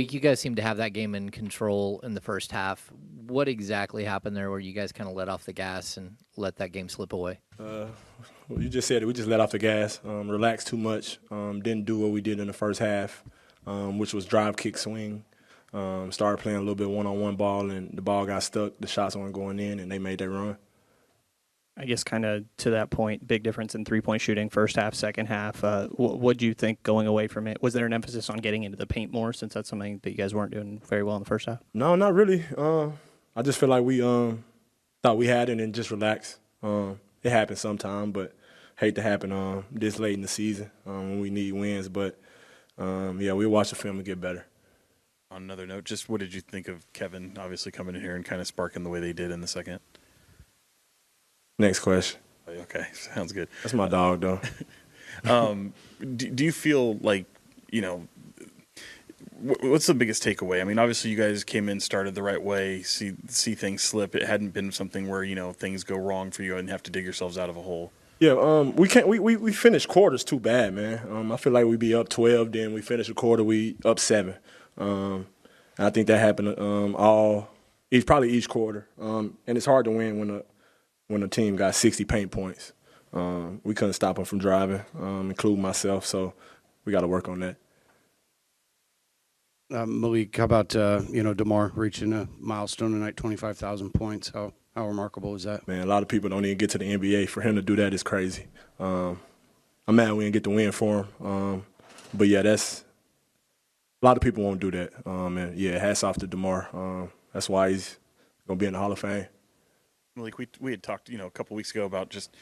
You guys seem to have that game in control in the first half. What exactly happened there where you guys kind of let off the gas and let that game slip away? Well, you just said it. We just let off the gas, relaxed too much, didn't do what we did in the first half, which was drive, kick, swing. Started playing a little bit one-on-one ball, and the ball got stuck. The shots weren't going in, and they made that run. I guess kind of to that point, big difference in three-point shooting, first half, second half. What do you think going away from it? Was there an emphasis on getting into the paint more since that's something that you guys weren't doing very well in the first half? No, not really. I just feel like we thought we had it and just relaxed. It happens sometime, but hate to happen this late in the season when we need wins. But, yeah, we'll watch the film and get better. On another note, just what did you think of Kevin obviously coming in here and kind of sparking the way they did in the second? Next question. Okay, sounds good. That's my dog, though. Do you feel like, what's the biggest takeaway? I mean, obviously you guys came in, started the right way, see things slip. It hadn't been something where, things go wrong for you and have to dig yourselves out of a hole. Yeah, we finished quarters too bad, man. I feel like we be up 12, then we finish a quarter, we up 7. I think that happened probably each quarter. And it's hard to win when a team got 60 paint points. We couldn't stop them from driving, including myself, so we got to work on that. Malik, how about DeMar reaching a milestone tonight, 25,000 points? How remarkable is that? Man, a lot of people don't even get to the NBA. For him to do that is crazy. I'm mad we didn't get the win for him. But, yeah, a lot of people won't do that. And, yeah, hats off to DeMar. That's why he's going to be in the Hall of Fame. Like we had talked, a couple weeks ago about just,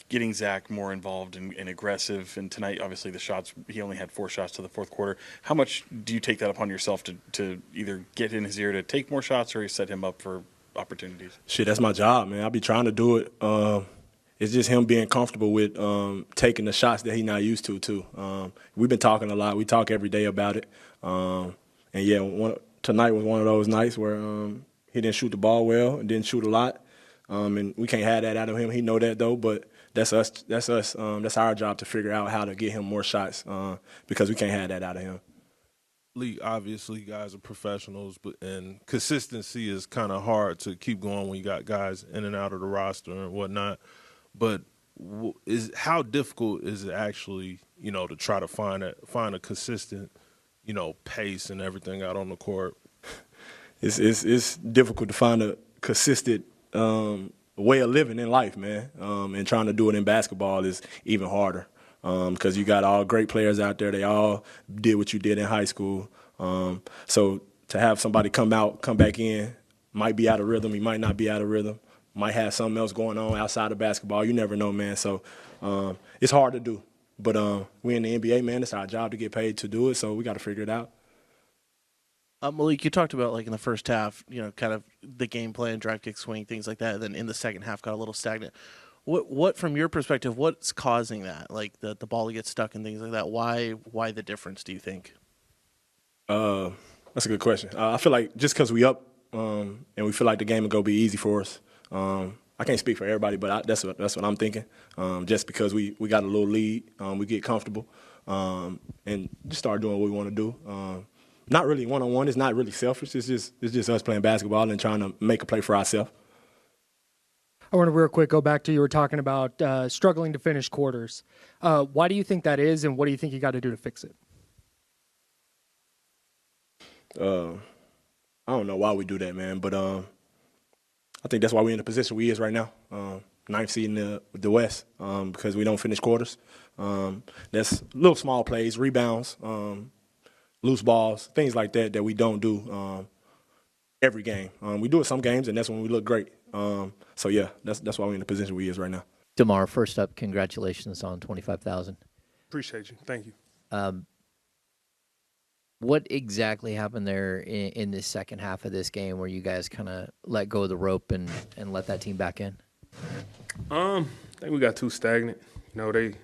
getting Zach more involved and aggressive. And tonight, obviously, the shots, he only had 4 shots to the fourth quarter. How much do you take that upon yourself to either get in his ear to take more shots or set him up for opportunities? Shit, that's my job, man. I'll be trying to do it. It's just him being comfortable with taking the shots that he's not used to, too. We've been talking a lot. We talk every day about it. And, yeah, tonight was one of those nights where he didn't shoot the ball well and didn't shoot a lot. And we can't have that out of him. He know that, though, but that's us. That's our job to figure out how to get him more shots because we can't have that out of him. League, obviously, guys are professionals, and consistency is kind of hard to keep going when you got guys in and out of the roster and whatnot. But how difficult is it actually, to try to find a consistent, pace and everything out on the court? It's difficult to find a consistent way of living in life, man. And trying to do it in basketball is even harder because you got all great players out there. They all did what you did in high school. So to have somebody come back in, might be out of rhythm, he might not be out of rhythm, might have something else going on outside of basketball. You never know, man. So it's hard to do. But we in the NBA, man, it's our job to get paid to do it, so we got to figure it out. Malik, you talked about, like, in the first half, kind of the game plan, drive, kick, swing, things like that, and then in the second half got a little stagnant. What from your perspective, what's causing that? Like, the ball gets stuck and things like that. Why the difference, do you think? That's a good question. I feel like just because we up and we feel like the game will go be easy for us. I can't speak for everybody, but that's what I'm thinking. Just because we got a little lead, we get comfortable and just start doing what we want to do. Not really one-on-one. It's not really selfish. It's just us playing basketball and trying to make a play for ourselves. I want to real quick go back to you were talking about struggling to finish quarters. Why do you think that is, and what do you think you got to do to fix it? I don't know why we do that, man, but I think that's why we're in the position we is right now, 9th seed in the West, because we don't finish quarters. That's little small plays, rebounds, loose balls, things like that we don't do every game. We do it some games, and that's when we look great. So, yeah, that's why we're in the position we is right now. DeMar, first up, congratulations on 25,000. Appreciate you. Thank you. What exactly happened there in this second half of this game where you guys kind of let go of the rope and let that team back in? I think we got too stagnant. They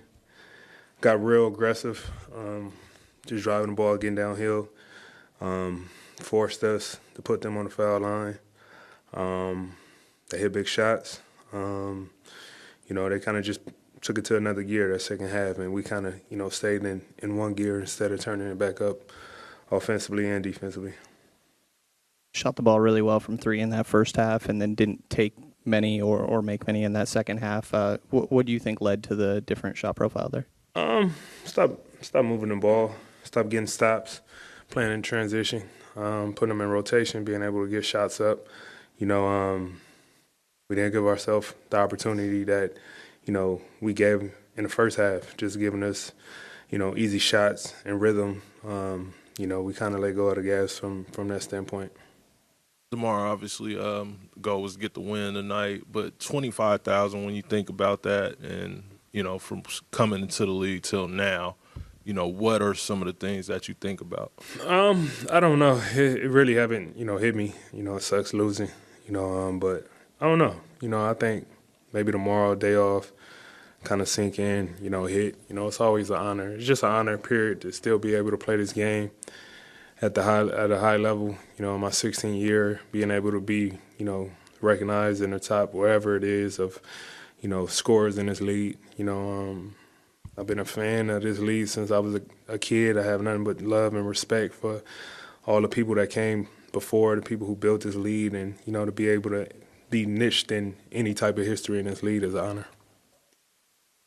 got real aggressive. Just driving the ball, getting downhill, forced us to put them on the foul line. They hit big shots. They kind of just took it to another gear that second half, and we kind of, stayed in one gear instead of turning it back up. offensively and defensively. Shot the ball really well from three in that first half and then didn't take many or make many in that second half. What do you think led to the different shot profile there? Stop moving the ball, stop getting stops, playing in transition, putting them in rotation, being able to get shots up. We didn't give ourselves the opportunity that, we gave in the first half, just giving us, easy shots and rhythm. We kind of let go of the gas from that standpoint. DeMar, obviously, goal was to get the win tonight, but 25,000 when you think about that, and from coming into the league till now, what are some of the things that you think about? I don't know. It really haven't hit me. It sucks losing. But I don't know. I think maybe tomorrow, day off, kind of sink in. Hit. It's always an honor. It's just an honor, period, to still be able to play this game at a high level, in my 16th year, being able to be, recognized in the top wherever it is of, scorers in this league. I've been a fan of this league since I was a kid. I have nothing but love and respect for all the people that came before, the people who built this league, and, to be able to be niched in any type of history in this league is an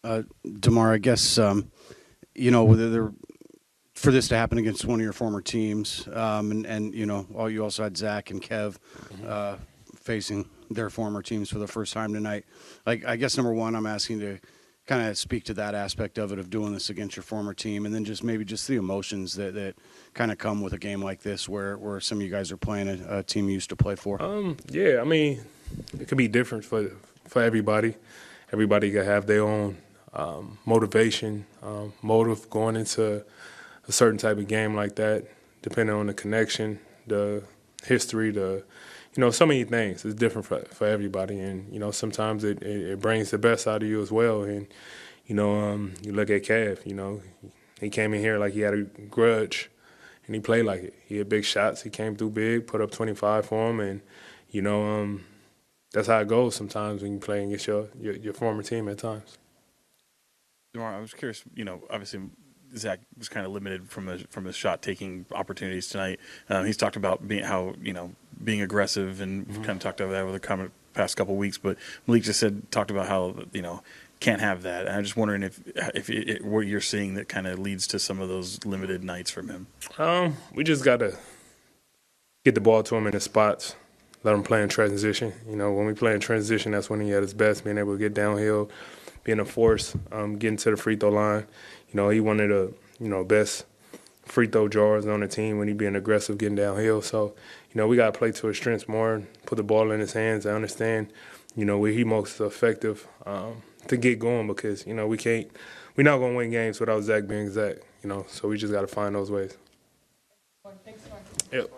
honor. DeMar, I guess, for this to happen against one of your former teams, and you also had Zach and Kev facing their former teams for the first time tonight. Like, I guess number one, I'm asking to kind of speak to that aspect of it, of doing this against your former team, and then just the emotions that kind of come with a game like this, where some of you guys are playing a team you used to play for. Yeah, I mean, it could be different for everybody. Everybody could have their own motivation, motive going into a certain type of game like that, depending on the connection, the history, so many things. It's different for everybody, and sometimes it brings the best out of you as well. And you look at Kev. He came in here like he had a grudge, and he played like it. He had big shots. He came through big, put up 25 for him, and that's how it goes sometimes when you play against your former team at times. DeMar, I was curious. Obviously, Zach was kind of limited from his shot taking opportunities tonight. He's talked about being aggressive, and kind of talked about that over the past couple of weeks. But Malik just talked about how can't have that. And I'm just wondering if what you're seeing that kind of leads to some of those limited nights from him. We just got to get the ball to him in his spots, let him play in transition. When we play in transition, that's when he at his best, being able to get downhill, being a force, getting to the free throw line. He one of the best free throw drawers on the team when he being aggressive, getting downhill. So, we got to play to his strengths more, put the ball in his hands. I understand, where he most effective to get going, because, we're not going to win games without Zach being Zach, so we just got to find those ways. Thanks, Mike. Yep.